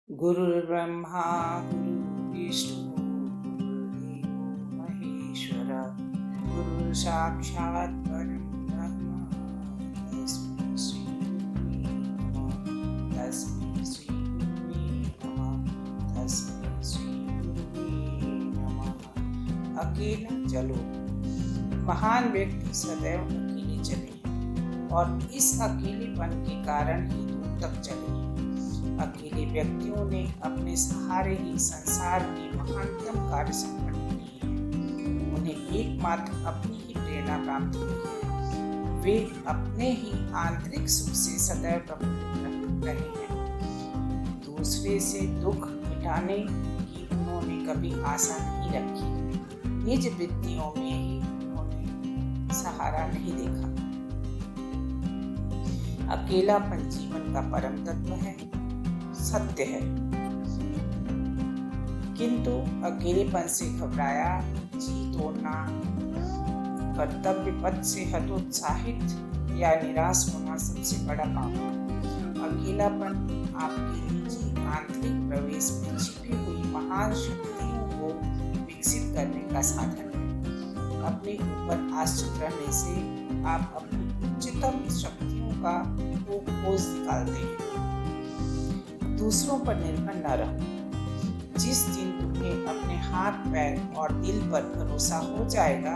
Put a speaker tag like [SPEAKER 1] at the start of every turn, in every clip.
[SPEAKER 1] गुरुर्ब्रह्मा गुरुर्विष्णु गुरुर्देवो महेश्वर गुरु साक्षात् परं ब्रह्म तस्मै श्री गुरुवे नमः तस्मै श्री गुरुवे नमः तस्मै श्री गुरुवे नमः। अकेला चलो। महान व्यक्ति सदैव अकेले चले हैं और इस अकेलेपन के कारण ही दूर तक चले हैं। अकेले व्यक्तियों ने अपने सहारे ही संसार के महानतम कार्य संपन्न किए हैं। उन्हें एकमात्र अपनी ही प्रेरणा प्राप्त हुई है। वे अपने ही आंतरिक सुख से सदैव प्रफुल्लित रहे हैं। दूसरे से दुख मिटाने की उन्होंने कभी आशा नहीं रखी। निज वृत्तियों में ही उन्होंने सहारा नहीं देखा। अकेलापन जीवन का परम तत्व है, सत्य है। किंतु अकेलेपन से घबराया, जी तोड़ना, कर्तव्य पथ से हतोत्साहित या निराश होना सबसे बड़ा पाप है। अकेलापन आपके निजी आंतरिक प्रवेश में छिपी हुई महान शक्तियों को विकसित करने का साधन है। अपने ऊपर आश्रित रहने से आप अपनी उच्चतम शक्तियों का खोज निकालते हैं। दूसरों पर निर्भर न रहो। जिस दिन तुम्हें अपने हाथ पैर और दिल पर भरोसा हो जाएगा,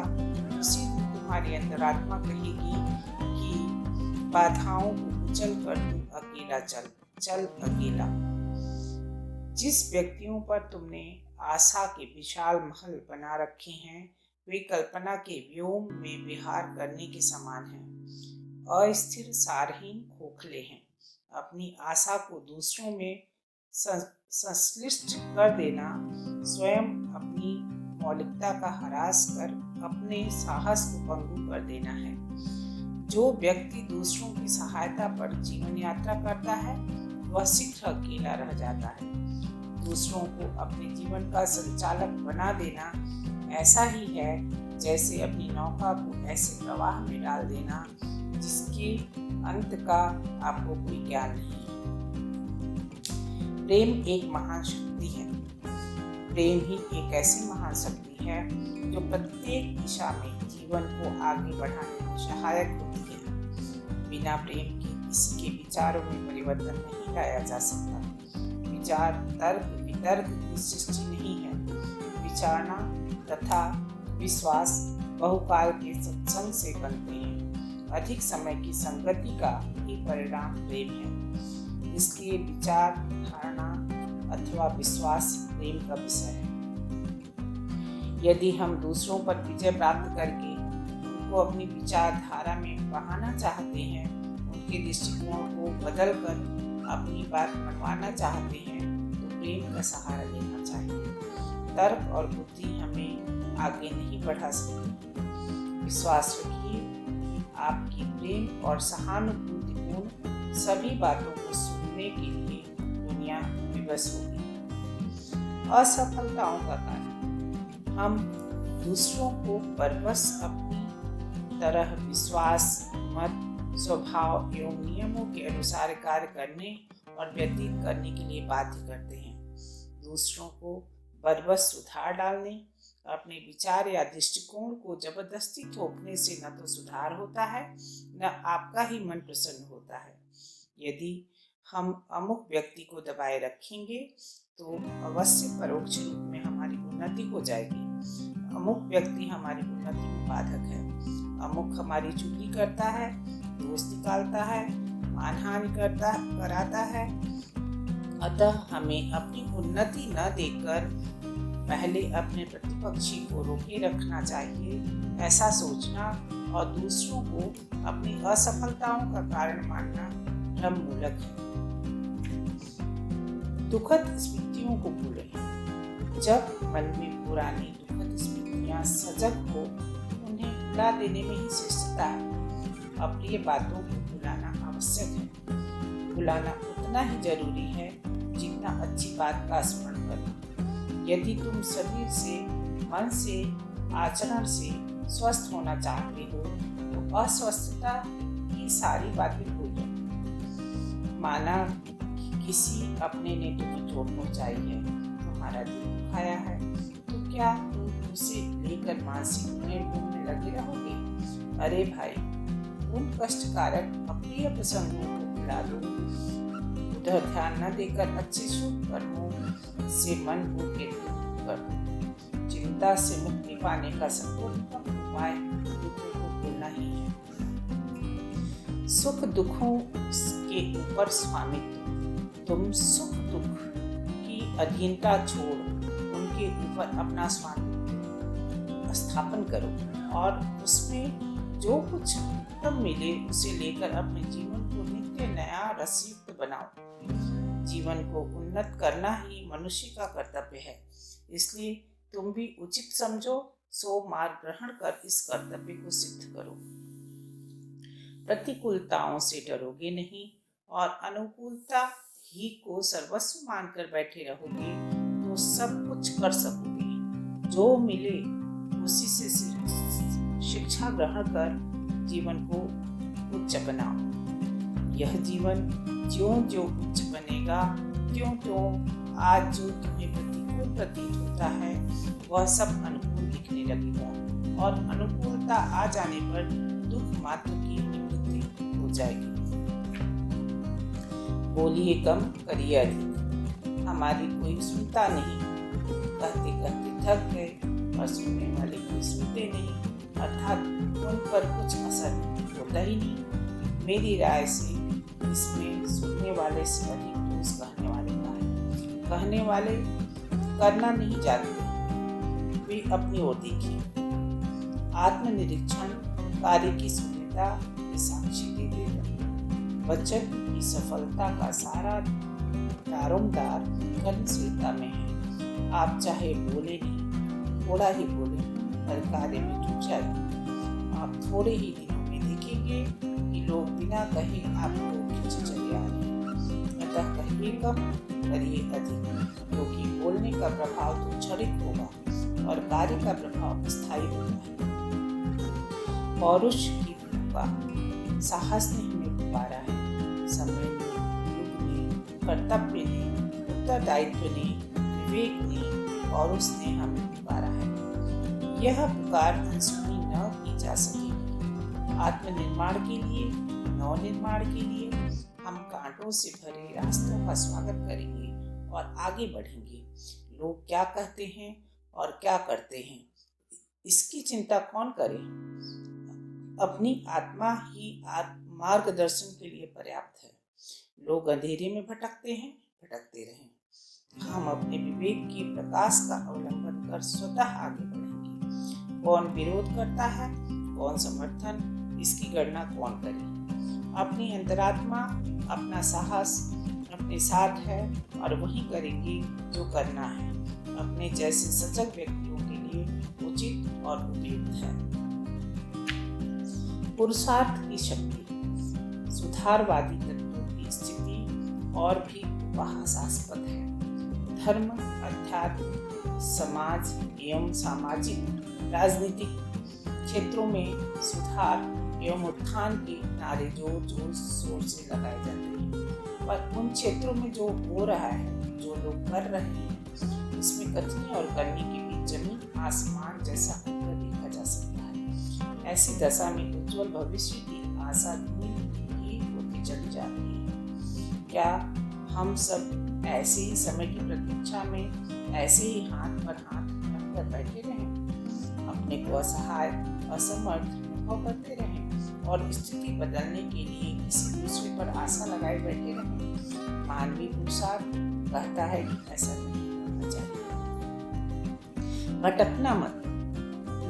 [SPEAKER 1] उसी दिन तुम्हारी अंतरात्मा कहेगी कि बाधाओं को कुचल कर तू अकेला चल अकेला। जिस व्यक्तियों पर तुमने आशा के विशाल महल बना रखे हैं, वे कल्पना के व्योम में विहार करने के समान हैं। अस्थिर, सारहीन, खोखले हैं। अपनी आशा को दूसरों में संश्लिष्ट कर देना, स्वयं अपनी मौलिकता का ह्रास कर अपने साहस को पंगु कर देना है। जो व्यक्ति दूसरों की सहायता पर जीवन यात्रा करता है, वह शीघ्र अकेला रह जाता है। दूसरों को अपने जीवन का संचालक बना देना ऐसा ही है जैसे अपनी नौका को ऐसे प्रवाह में डाल देना जिसके अंत का आपको कोई ज्ञान नहीं है। प्रेम एक महान शक्ति है। प्रेम ही एक ऐसी महान शक्ति है जो प्रत्येक दिशा में जीवन को आगे बढ़ाने में सहायक होती है। बिना प्रेम के किसी के विचारों में परिवर्तन नहीं लाया जा सकता। विचार तर्क वितर्क की सृष्टि नहीं है। विचारना तथा विश्वास बहुकाल के सत्संग से बनते हैं। अधिक समय की संगति का ही परिणाम प्रेम है। इसलिए विचार, धारणा अथवा विश्वास प्रेम का विषय है। यदि हम दूसरों पर विजय प्राप्त करके उनको अपनी विचारधारा में बहाना चाहते हैं, उनके दृष्टिकोण को बदलकर अपनी बात मनवाना चाहते हैं, तो प्रेम का सहारा लेना चाहिए। तर्क और बुद्धि हमें आगे नहीं बढ़ा सकती। विश्वास रखिए कि आपकी प्रेम और सहानुभूतिपूर्ण सभी बातों को सुनने के लिए दुनिया विवश होगी। असफलताओं का कारण हम दूसरों को बरबस अपनी तरह विश्वास, मत, स्वभाव एवं नियमों के अनुसार कार्य करने और व्यतीत करने के लिए बाध्य करते हैं। दूसरों को बरबस सुधार डालने, अपने विचार या दृष्टिकोण को जबरदस्ती थोपने से न तो सुधार होता है, न आपका ही मन प्रसन्न होता है। यदि हम अमुक व्यक्ति को दबाए रखेंगे तो अवश्य परोक्ष रूप में हमारी उन्नति हो जाएगी। अमुक व्यक्ति हमारी उन्नति में बाधक है। अमुक हमारी चुगली करता है, दोष निकालता है, मानहानि कराता है। अतः हमें अपनी उन्नति न देखकर पहले अपने प्रतिपक्षी को रोके रखना चाहिए। ऐसा सोचना और दूसरों को अपनी असफलताओं का कारण मानना भ्रम मूलक है। दुखद स्मृतियों को भूलें। जब मन में पुरानी दुखद स्मृतियां सजग हो, उन्हें भुला देने में ही श्रेष्ठता है। अप्रिय बातों को भुलाना आवश्यक है। भुलाना उतना ही जरूरी है जितना अच्छी बात का स्मरण करना। यदि तुम शरीर से, मन से, आचरण से स्वस्थ होना चाहते हो, तो अस्वस्थता की सारी बातें भूल जाओ। माना किसी अपने ने तुम्हें चोट पहुंचाई है, तुम्हारा दिल दुखाया है, तो क्या तुम उसे लेकर मानसिक उधेड़-बुन में लगे रहोगे? अरे भाई, उन कष्टकारक अप्रिय प्रसंगों को भुला दो। उधर ध्यान न देकर अच्छे शुभ कर्मों से मन को केंद्रित कर दो। चिंता से मुक्ति पाने का सर्वोत्तम उपाय दुखों को भूलना ही है। सुख दुखों के ऊपर स्वामित्व। तुम सुख दुख की अधीनता छोड़ उनके ऊपर अपना स्वामित्व स्थापन करो और उसमें जो कुछ उत्तम मिले उसे लेकर अपने जीवन को नित्य नया रसयुक्त बनाओ। जीवन को उन्नत करना ही मनुष्य का कर्तव्य है, इसलिए तुम भी उचित समझो सो मार्ग ग्रहण कर इस कर्तव्य को सिद्ध करो। प्रतिकूलताओं से डरोगे नहीं और अनुकूलता ही को सर्वस्व मानकर बैठे रहोगे तो सब कुछ कर सकोगे। जो मिले उसी से शिक्षा ग्रहण कर जीवन को उच्च बनाओ। यह जीवन ज्यों-ज्यों उच्च बनेगा त्यों-त्यों आज जो तुम्हें प्रतिकूल प्रतीत होता है वह सब अनुकूल दिखने लगेगा और अनुकूलता आ जाने पर दुख मात्र की निवृत्ति हो जाएगी। बोलिए कम, करिए अधिक, हमारी कोई सुनता नहीं। कहते कहते थक गए और सुनने वाले कोई सुनते नहीं, अर्थात उन पर कुछ असर होता ही नहीं। मेरी राय से इसमें सुनने वाले से अधिक दोष कहने वाले का है। कहने वाले करना नहीं जानते, वे अपनी ओर देखिए। आत्मनिरीक्षण कार्य की शून्यता के साक्षी दे देगा। वचन की सफलता का सारा दारोमदार कर्मशीलता में है। आप चाहे बोले नहीं, थोड़ा ही बोले, पर कार्य में जुट जाइए। आप थोड़े ही दिनों में देखेंगे कि लोग बिना कहे आपको पीछे चले आ रहे हैं। अतः कहिए कम, करिए अधिक, क्योंकि बोलने का प्रभाव तो क्षणिक होगा और कार्य का प्रभाव स्थायी होता है। पौरुष की भूमिका साहस ने हमें पुकारा है। समय ने, युग ने, कर्तव्य ने, उत्तरदायित्व ने, विवेक ने, पौरुष ने हमें पुकारा है। यह पुकार अनसुनी न की जा सकेगी। आत्मनिर्माण के लिए, नवनिर्माण के लिए हम कांटों से भरे रास्तों का स्वागत करेंगे और आगे बढ़ेंगे। लोग क्या कहते हैं और क्या करते हैं, इसकी चिंता कौन करे? अपनी आत्मा ही मार्गदर्शन के लिए पर्याप्त है। लोग अंधेरे में भटकते हैं, भटकते रहें। हम अपने विवेक की प्रकाश का अवलंबन कर स्वतः आगे बढ़ेंगे। कौन विरोध करता है, कौन समर्थन, इसकी गणना कौन करे? अपनी अंतरात्मा, अपना साहस अपने साथ है और वही करेंगे जो करना है। अपने जैसे सजग व्यक्तियों के लिए उचित और उपयुक्त है। पुरुषार्थ की शक्ति, सुधारवादी तत्वों की स्थिति और भी उपहासास्पद है। धर्म, अध्यात्म, समाज एवं सामाजिक राजनीतिक क्षेत्रों में सुधार एवं उत्थान के नारे जोर जोर शोर से लगाए जाते हैं, पर उन क्षेत्रों में जो हो रहा है, जो लोग कर रहे हैं, इसमें कथनी और करने के बीच जमीन आसमान जैसा अंतर देखा जा सकता है। ऐसी दशा में उज्जवल भविष्य की आशा धीमी ही होती चली जाती है। क्या हम सब ऐसे ही समय की प्रतीक्षा में ऐसे ही हाथ पर हाथ रखकर बैठे रहें, अपने को असहाय, असमर्थ अनुभव करते रहें और स्थिति बदलने के लिए किसी दूसरे पर आशा लगाए बैठे रहें? मानवीय पुरुषार्थ कहता है कि ऐसा नहीं होना चाहिए। भटकना मत।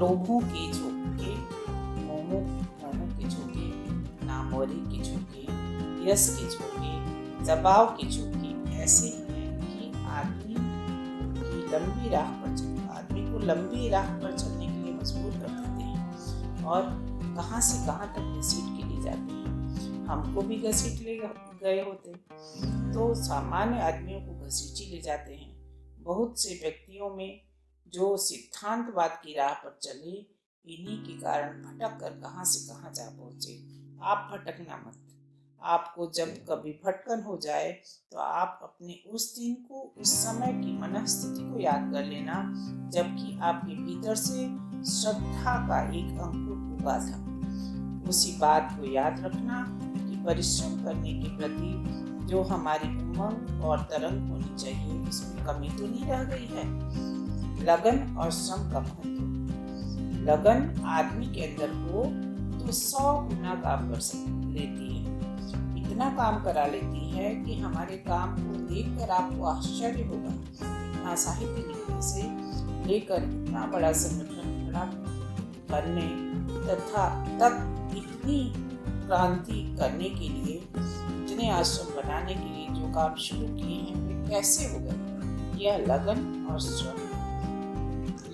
[SPEAKER 1] लोभों के झोंके, मोमों के झोंके, नामोरी के झोंके, यश के झोंके, दबाव के झोंके ऐसे हैं कि आदमी को लंबी राह पर चलने के लिए मजबूर कर देते हैं और कहां से कहां तक घसीट के ले जाते हैं। हमको भी घसीट ले गए होते तो सामान्य आदमियों को घसीट ही ले जाते हैं। बहुत से व्यक्तियों में जो सिद्धांतवाद की राह पर चले, इन्हीं के कारण भटक कर कहां से कहां जा पहुंचे। आप भटकना मत। आपको जब कभी भटकन हो जाए तो आप अपने उस दिन को, उस समय की मनस्थिति को याद कर लेना जबकि आपके भीतर से श्रद्धा का एक अंकुर उगा था। उसी बात को याद रखना कि परिश्रम करने के प्रति जो हमारी उमंग और तरंग होनी चाहिए, इसमें कमी तो नहीं रह गई है। लगन और श्रम का महत्व। लगन आदमी के अंदर हो तो 100 गुना काम कर लेती है। इतना काम करा लेती है कि हमारे काम को देखकर आपको आश्चर्य होगा। इतना साहित्य लिखने से लेकर इतना बड़ा संगठन खड़ा करने तथा तक इतनी क्रांति करने के लिए, इतने आश्रम बनाने के लिए जो काम शुरू किए हैं वे कैसे हो गए? यह लगन और श्रम।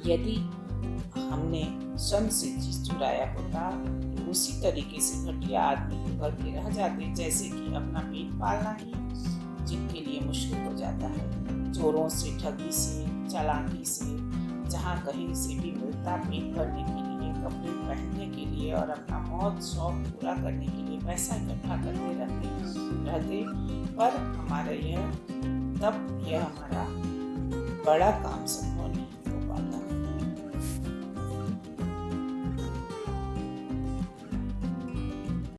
[SPEAKER 1] यदि हमने श्रम से चीज चुराया होता तो उसी तरीके से घटिया आदमी होकर के रह जाते, जैसे कि अपना पेट पालना ही जिनके लिए मुश्किल हो जाता है। चोरों से, ठगी से, चालाकी से, जहाँ कहीं से भी मिलता पेट भरने के लिए, कपड़े पहनने के लिए और अपना मौत शौक पूरा करने के लिए पैसा इकट्ठा करते रहते पर हमारा यह हमारा बड़ा काम समझ